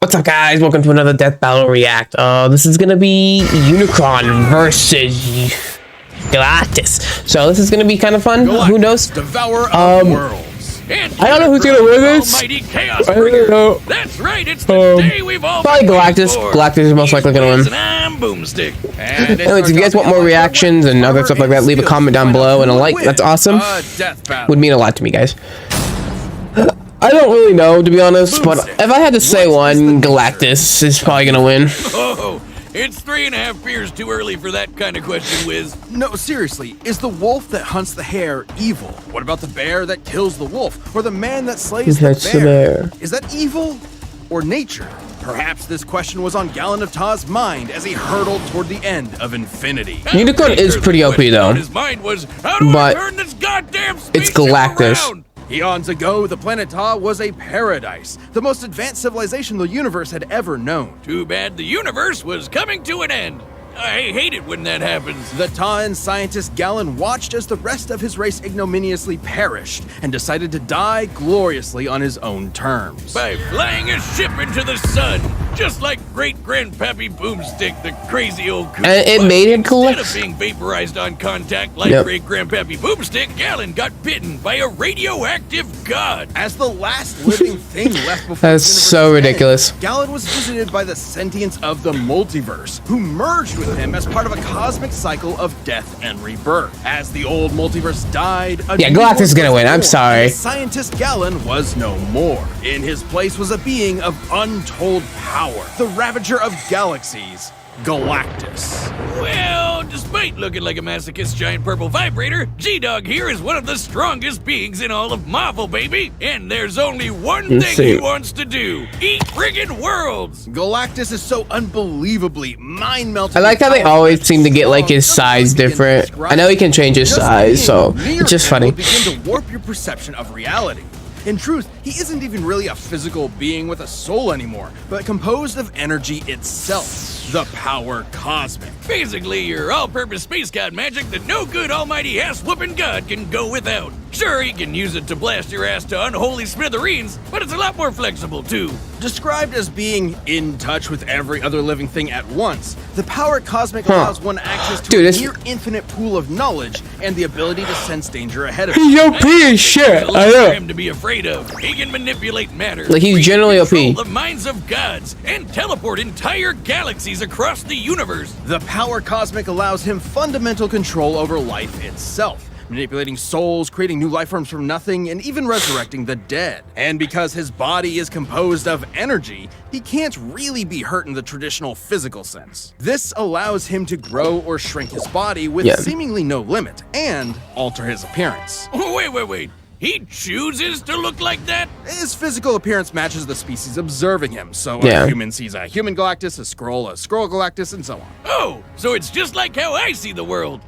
What's up, guys? Welcome to another Death Battle React. This is gonna be Unicron versus Galactus. So this is gonna be kind of fun. Galactus, Who knows? Devourer of worlds. I don't know who's gonna win this. I don't know. That's right. It's the day we've all probably Galactus. Galactus is most likely gonna win. Anyways, if you guys want more reactions and other stuff like that, leave a comment down below and a like. That's awesome. Would mean a lot to me, guys. I don't really know, to be honest, but if I had to say one, Galactus is probably gonna win. Oh, it's 3.5 beers too early for that kind of question, Wiz. No, seriously, is the wolf that hunts the hare evil? What about the bear that kills the wolf? Or the man that slays the bear? Is that evil or nature? Perhaps this question was on Gallon of Ta's mind as he hurtled toward the end of infinity. Unicron is pretty OP though, his mind was, how do I turn this goddamn it's Galactus. Around? Eons ago, the planet Ta was a paradise, the most advanced civilization the universe had ever known. Too bad the universe was coming to an end. I hate it when that happens. The Ta'an scientist Gallon watched as the rest of his race ignominiously perished and decided to die gloriously on his own terms. By flying a ship into the sun, just like great-grandpappy Boomstick, the crazy old coot. And it made him cool. Instead of being vaporized on contact like great-grandpappy Boomstick, Gallon got bitten by a radioactive god. As the last living thing left before That's so ridiculous. Gallon was visited by the sentience of the multiverse, who merged with him as part of a cosmic cycle of death and rebirth. As the old multiverse died, Galactus is gonna win. I'm sorry. Scientist Gallon was no more. In his place was a being of untold power, the Ravager of Galaxies, Galactus. Well, despite looking like a masochist giant purple vibrator, G-Dog here is one of the strongest beings in all of Marvel, baby. And there's only one thing he wants to do: eat friggin' worlds. Galactus is so unbelievably mind-melting. I like how they always seem to get like his size different. I know he can change his size, so it's just funny. Begin to warp your perception of reality. In truth, he isn't even really a physical being with a soul anymore, but composed of energy itself, the power cosmic. Basically, your all-purpose space god magic that no good almighty ass-whooping god can go without. Sure, he can use it to blast your ass to unholy smithereens, but it's a lot more flexible, too. Described as being in touch with every other living thing at once, the power cosmic allows one access to a near infinite pool of knowledge and the ability to sense danger ahead of him. He's OP as shit. I know. For him to be afraid of. He can manipulate matter. Like he's generally OP. The minds of gods and teleport entire galaxies across the universe. The power cosmic allows him fundamental control over life itself, manipulating souls, creating new life forms from nothing, and even resurrecting the dead. And because his body is composed of energy, he can't really be hurt in the traditional physical sense. This allows him to grow or shrink his body with seemingly no limit, and alter his appearance. Wait. He chooses to look like that? His physical appearance matches the species observing him, so a human sees a human Galactus, a Skrull Galactus, and so on. Oh, so it's just like how I see the world.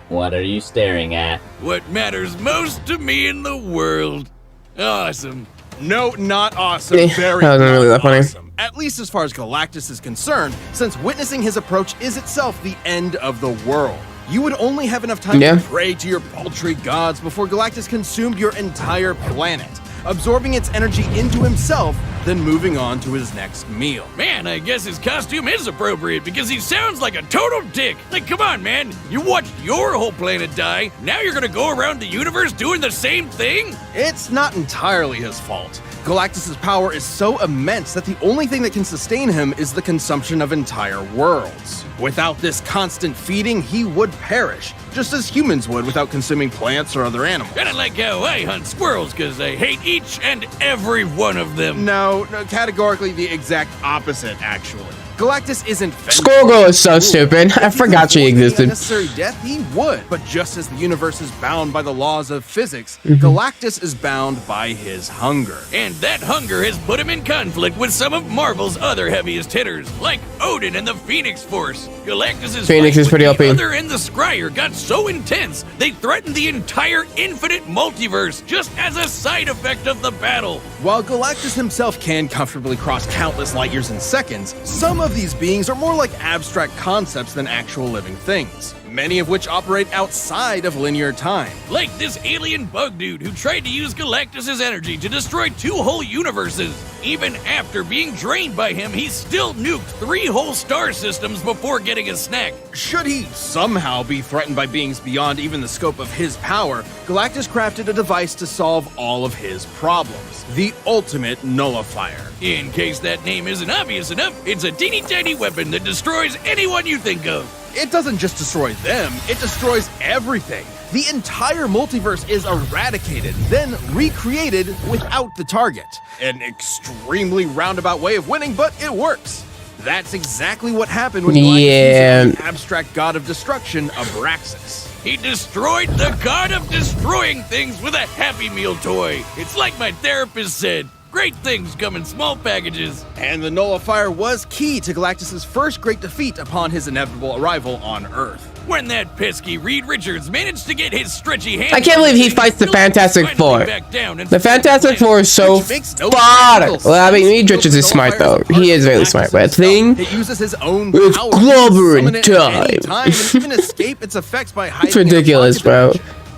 What are you staring at? What matters most to me in the world. Awesome. No, not awesome. Very that wasn't really that funny. Awesome. At least as far as Galactus is concerned, since witnessing his approach is itself the end of the world. You would only have enough time to pray to your paltry gods before Galactus consumed your entire planet, absorbing its energy into himself, then moving on to his next meal. Man, I guess his costume is appropriate because he sounds like a total dick. Like, come on, man. You watched your whole planet die. Now you're gonna go around the universe doing the same thing? It's not entirely his fault. Galactus's power is so immense that the only thing that can sustain him is the consumption of entire worlds. Without this constant feeding, he would perish, just as humans would without consuming plants or other animals. Kinda like how I hunt squirrels, because I hate each and every one of them. No, categorically the exact opposite, actually. Galactus isn't Squirrel is so stupid. I forgot she existed. Unnecessary death, he would. But just as the universe is bound by the laws of physics, Galactus is bound by his hunger. And that hunger has put him in conflict with some of Marvel's other heaviest hitters, like Odin and the Phoenix Force. Galactus's Phoenix is pretty OP. The Other and the Scryer got so intense, they threatened the entire infinite multiverse just as a side effect of the battle. While Galactus himself can comfortably cross countless light years in seconds, some of these beings are more like abstract concepts than actual living things. many of which operate outside of linear time. Like this alien bug dude who tried to use Galactus' energy to destroy 2 whole universes. Even after being drained by him, he still nuked 3 whole star systems before getting a snack. Should he somehow be threatened by beings beyond even the scope of his power, Galactus crafted a device to solve all of his problems. The ultimate nullifier. In case that name isn't obvious enough, it's a teeny tiny weapon that destroys anyone you think of. It doesn't just destroy them, it destroys everything. The entire multiverse is eradicated, then recreated without the target. An extremely roundabout way of winning, but it works. That's exactly what happened when Galactus used the abstract god of destruction, Abraxas. He destroyed the god of destroying things with a Happy Meal toy. It's like my therapist said. Great things come in small packages. And the nullifier was key to Galactus' first great defeat upon his inevitable arrival on Earth. When that pesky Reed Richards managed to get his stretchy hands... I can't believe he fights the Fantastic Four. The Fantastic Four is so fodder. Well, I mean, Reed Richards is smart, though. He is really smart. But Thing, it uses his own it's power clobbering time. And even escape its effects by hiding. It's ridiculous, bro.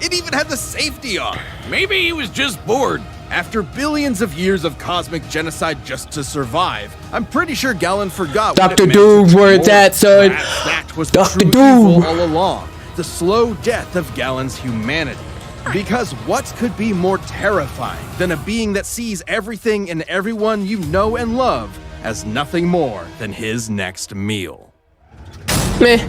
It even had the safety on. Maybe he was just bored. After billions of years of cosmic genocide just to survive, I'm pretty sure Galen forgot Dr. Doom, where it's at, son. That was Dr. true Doom evil all along. The slow death of Galen's humanity. Because what could be more terrifying than a being that sees everything and everyone you know and love as nothing more than his next meal? Meh.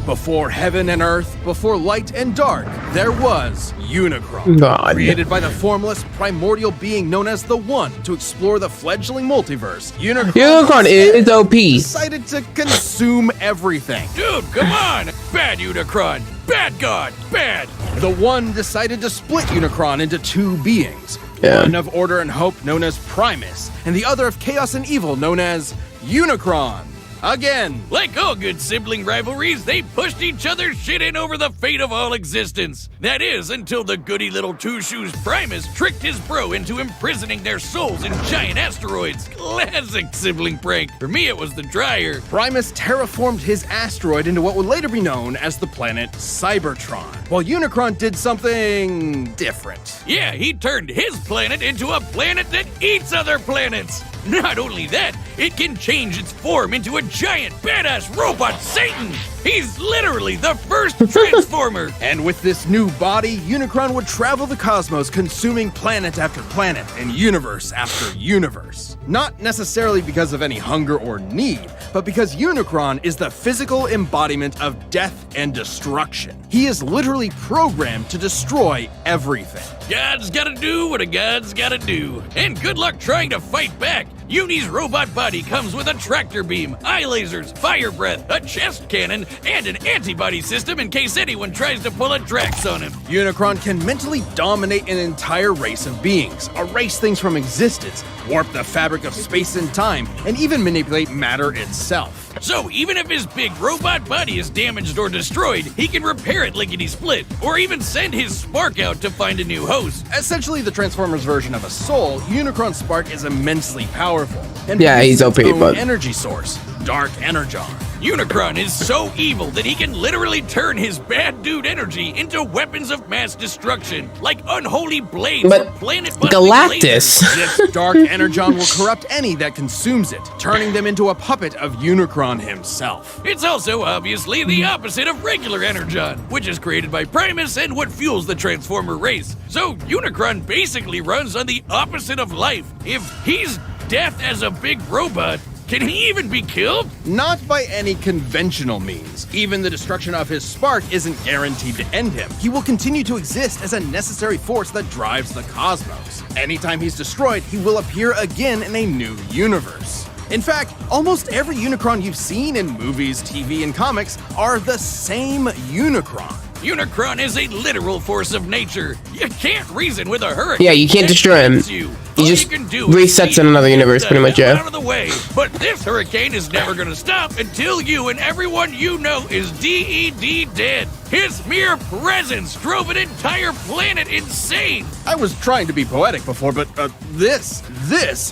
Before heaven and earth, before light and dark, there was Unicron. God. Created by the formless, primordial being known as the One to explore the fledgling multiverse, Unicron is OP. decided to consume everything. Dude, come on! Bad Unicron! Bad God! Bad! The One decided to split Unicron into 2 beings. Yeah. One of order and hope known as Primus, and the other of chaos and evil known as Unicron. Again. Like all good sibling rivalries, they pushed each other's shit in over the fate of all existence. That is, until the goody little two-shoes Primus tricked his bro into imprisoning their souls in giant asteroids. Classic sibling prank. For me, it was the dryer. Primus terraformed his asteroid into what would later be known as the planet Cybertron, while Unicron did something different. Yeah, he turned his planet into a planet that eats other planets. Not only that, it can change its form into a giant badass robot Satan. He's literally the first Transformer. And with this new body, Unicron would travel the cosmos, consuming planet after planet and universe after universe. Not necessarily because of any hunger or need, but because Unicron is the physical embodiment of death and destruction. He is literally programmed to destroy everything. God's gotta do what a god's gotta do. And good luck trying to fight back. Uni's robot body comes with a tractor beam, eye lasers, fire breath, a chest cannon, and an antibody system in case anyone tries to pull a Drax on him. Unicron can mentally dominate an entire race of beings, erase things from existence, warp the fabric of space and time, and even manipulate matter itself. So even if his big robot body is damaged or destroyed, he can repair it lickety-split, or even send his spark out to find a new host. Essentially the Transformers version of a soul, Unicron's spark is immensely powerful. And Yeah, he's OP, but energy source, Dark Energon. Unicron is so evil that he can literally turn his bad dude energy into weapons of mass destruction, like unholy blades But or planet-busting Galactus. lasers. This Dark Energon will corrupt any that consumes it, turning them into a puppet of Unicron himself. It's also obviously the opposite of regular Energon, which is created by Primus and what fuels the Transformer race. So Unicron basically runs on the opposite of life. If he's death as a big robot, can he even be killed? Not by any conventional means. Even the destruction of his spark isn't guaranteed to end him. He will continue to exist as a necessary force that drives the cosmos. Anytime he's destroyed, he will appear again in a new universe. In fact, almost every Unicron you've seen in movies, TV, and comics are the same Unicron. Unicron is a literal force of nature. You can't reason with a hurricane. Yeah, you can't that destroy him. hits you. He just resets in another universe, pretty much, yeah. Out of the way. But this hurricane is never gonna stop until you and everyone you know is DED dead. His mere presence drove an entire planet insane. I was trying to be poetic before, but this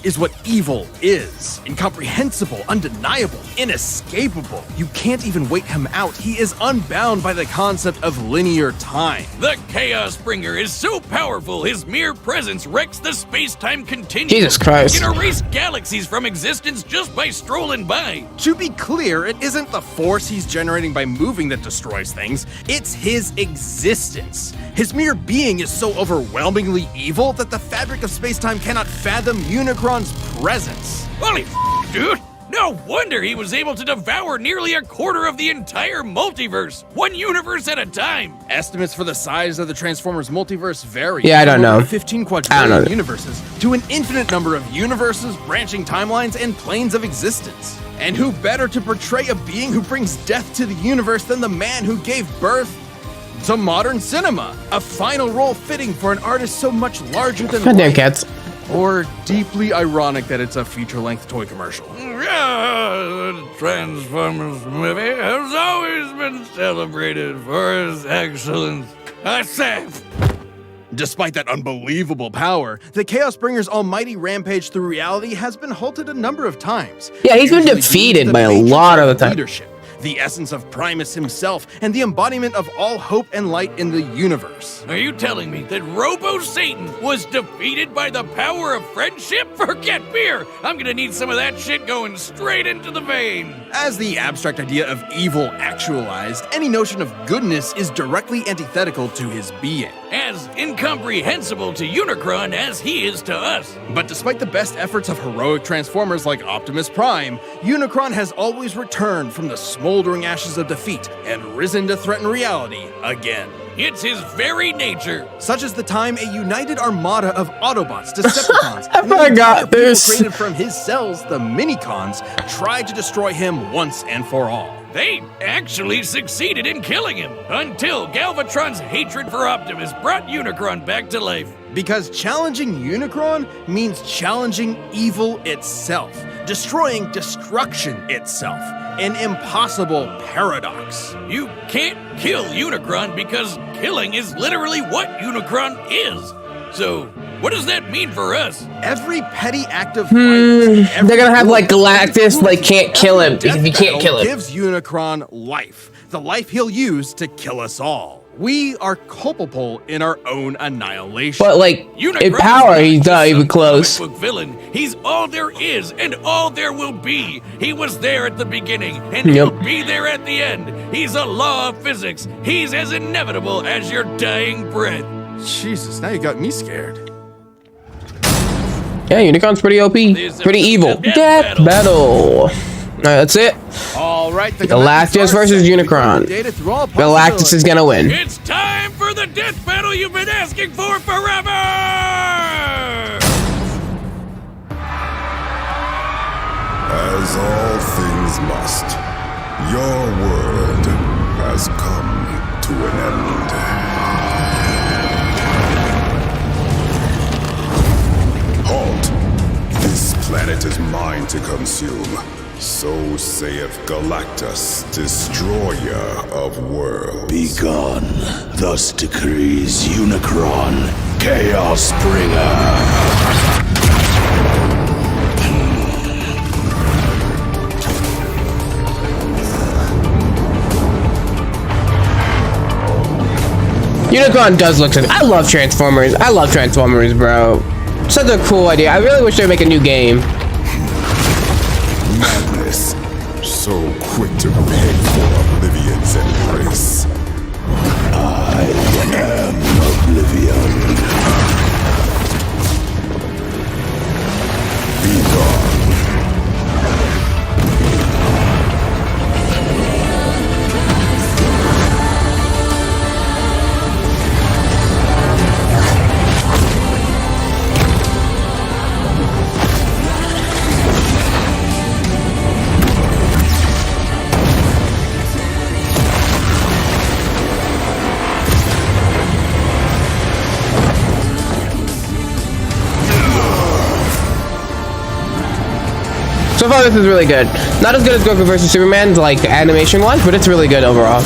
is what evil is. Incomprehensible, undeniable, inescapable. You can't even wait him out. He is unbound by the concept of linear time. The Chaos Bringer is so powerful, his mere presence wrecks the space-time continuum. Jesus Christ. He can erase galaxies from existence just by strolling by. To be clear, it isn't the force he's generating by moving that destroys things. It's his existence. His mere being is so overwhelmingly evil that the fabric of space-time cannot fathom Unicron's presence. Holy dude! No wonder he was able to devour nearly a quarter of the entire multiverse, one universe at a time. Estimates for the size of the Transformers multiverse vary. Yeah, I don't know. 15 quadrillion universes to an infinite number of universes, branching timelines, and planes of existence. And who better to portray a being who brings death to the universe than the man who gave birth to modern cinema? A final role fitting for an artist so much larger than Goddamn life. cats. Or deeply ironic that it's a feature-length toy commercial. The Transformers movie has always been celebrated for its excellence. I say. Despite that unbelievable power, the Chaos Bringer's almighty rampage through reality has been halted a number of times. Yeah, he's been Usually defeated due to by a matrix lot of the of time. leadership, the essence of Primus himself, and the embodiment of all hope and light in the universe. Are you telling me that Robo-Satan was defeated by the power of friendship? Forget beer! I'm gonna need some of that shit going straight into the vein! As the abstract idea of evil actualized, any notion of goodness is directly antithetical to his being. As incomprehensible to Unicron as he is to us. But despite the best efforts of heroic Transformers like Optimus Prime, Unicron has always returned from the smoldering ashes of defeat and risen to threaten reality again. It's his very nature. Such as the time a united armada of Autobots, Decepticons, I and the entire forgot people this. created from his cells, the Minicons, tried to destroy him once and for all. They actually succeeded in killing him, until Galvatron's hatred for Optimus brought Unicron back to life. Because challenging Unicron means challenging evil itself, destroying destruction itself. An impossible paradox. You can't kill Unicron because killing is literally what Unicron is. So, what does that mean for us? Every petty act of violence, They're gonna have like Galactus, like can't kill him if you can't kill him. Gives Unicron life, the life he'll use to kill us all. We are culpable in our own annihilation. But like in Unicron power, is he's not not just even some close. comic book villain. He's all there is and all there will be. He was there at the beginning and he'll be there at the end. He's a law of physics. He's as inevitable as your dying breath. Jesus, now you got me scared. Yeah, Unicron's pretty OP, pretty evil. Death battle. Alright, that's it. All right, the Galactus versus Unicron. Galactus is gonna win. It's time for the death battle you've been asking for forever! As all things must, your world has come to an end. Halt! This planet is mine to consume. So saith Galactus, destroyer of worlds. Begone, thus decrees Unicron, Chaos Bringer. Unicron does look so. I love Transformers. I love Transformers, bro. Such a cool idea. I really wish they'd make a new game. Madness, so quick to pay for Oblivion's embrace. I am Oblivion. Be gone. So far, this is really good. Not as good as Goku vs. Superman, like animation-wise, but it's really good overall.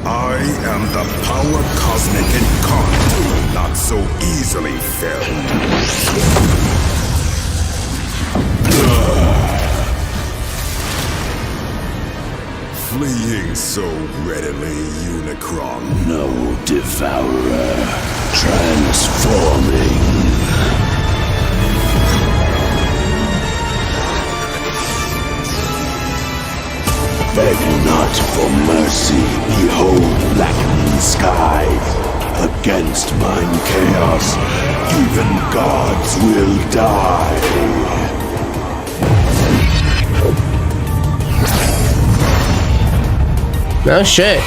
I am the power cosmic incarnate, not so easily felled. Fleeing so readily, Unicron. No devourer transforming. Beg not for mercy, behold blackening skies. Against mine chaos, even gods will die. No shit.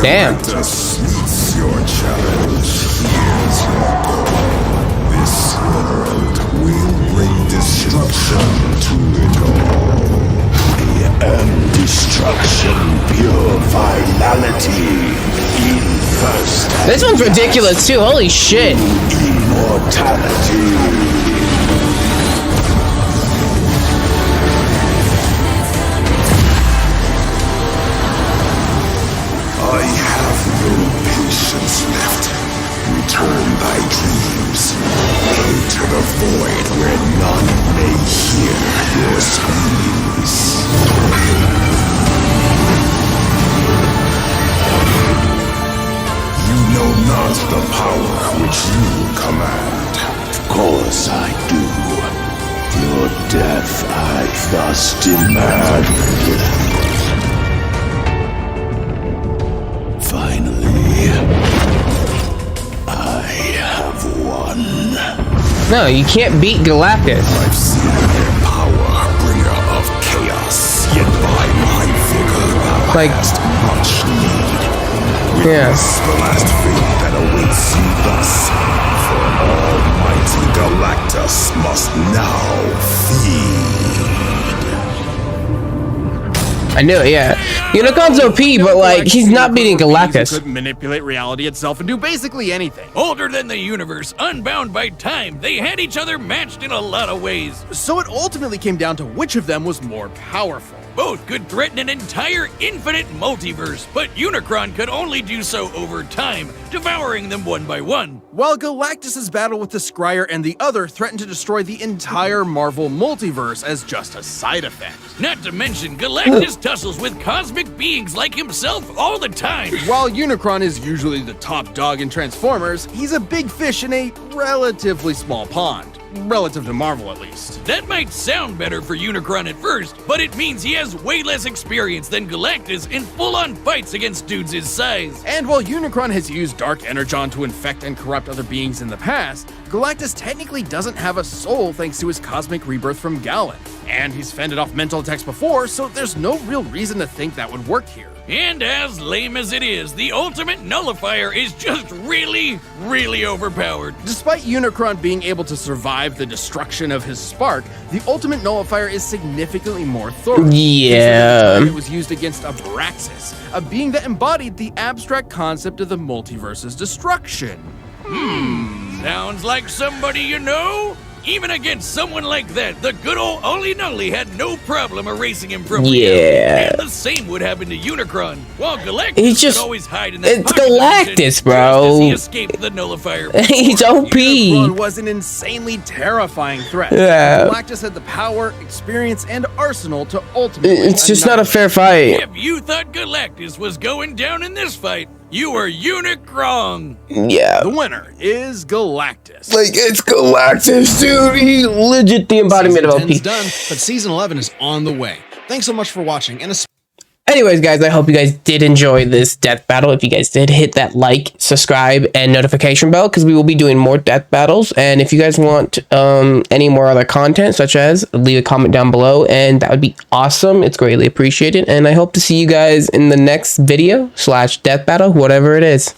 Damn. Galactus meets your challenge. Here's your goal. This world will bring destruction to it all. I am destruction, pure finality. In first This one's ridiculous too. Holy shit. immortality. I have no patience left. Return thy dreams. Go to the void where none may hear your screams. You know not the power which you command. Of course I do. Your death I thus demand. Finally, I have won. No, you can't beat Galactus. I've seen your power, bringer of chaos. Yet by my vigor thou Like- hast much need. Yeah. Witness the last fate that awaits you thus. For almighty Galactus must now feed. I knew it, yeah. Unicron's OP, but like, he's not beating Galactus. Could manipulate reality itself and do basically anything. Older than the universe, unbound by time, they had each other matched in a lot of ways. So it ultimately came down to which of them was more powerful. Both could threaten an entire infinite multiverse, but Unicron could only do so over time, devouring them one by one. While Galactus' battle with the Scryer and the other threatened to destroy the entire Marvel multiverse as just a side effect. Not to mention, Galactus tussles with cosmic beings like himself all the time. While Unicron is usually the top dog in Transformers, he's a big fish in a relatively small pond. Relative to Marvel, at least. That might sound better for Unicron at first, but it means he has way less experience than Galactus in full-on fights against dudes his size. And while Unicron has used Dark Energon to infect and corrupt other beings in the past, Galactus technically doesn't have a soul thanks to his cosmic rebirth from Galen. And he's fended off mental attacks before, so there's no real reason to think that would work here. And as lame as it is, the ultimate nullifier is just really, really overpowered. Despite Unicron being able to survive the destruction of his spark, the ultimate nullifier is significantly more thorough. Yeah. It was used against Abraxas, a being that embodied the abstract concept of the multiverse's destruction. Sounds like somebody you know? Even against someone like that, the good old Oli Nully had no problem erasing him from reality. Yeah. And the same would happen to Unicron. While Galactus He's just- could always hide in that it's pocket Galactus, dimension bro. just as he escaped the nullifier. He's OP. Unicron was an insanely terrifying threat. Yeah. Galactus had the power, experience, and arsenal to ultimately It's just not a annihilate. fair fight. If you thought Galactus was going down in this fight, you were Unicron. Yeah. The winner is Galactus. Like, it's Galactus, dude. He's legit the embodiment of Season 10's OP. done, but season 11 is on the way. Thanks so much for watching, and Anyways, guys, I hope you guys did enjoy this death battle. If you guys did, hit that like, subscribe, and notification bell, because we will be doing more death battles. And if you guys want any more other content, such as, leave a comment down below, and that would be awesome. It's greatly appreciated. And I hope to see you guys in the next video / death battle, whatever it is.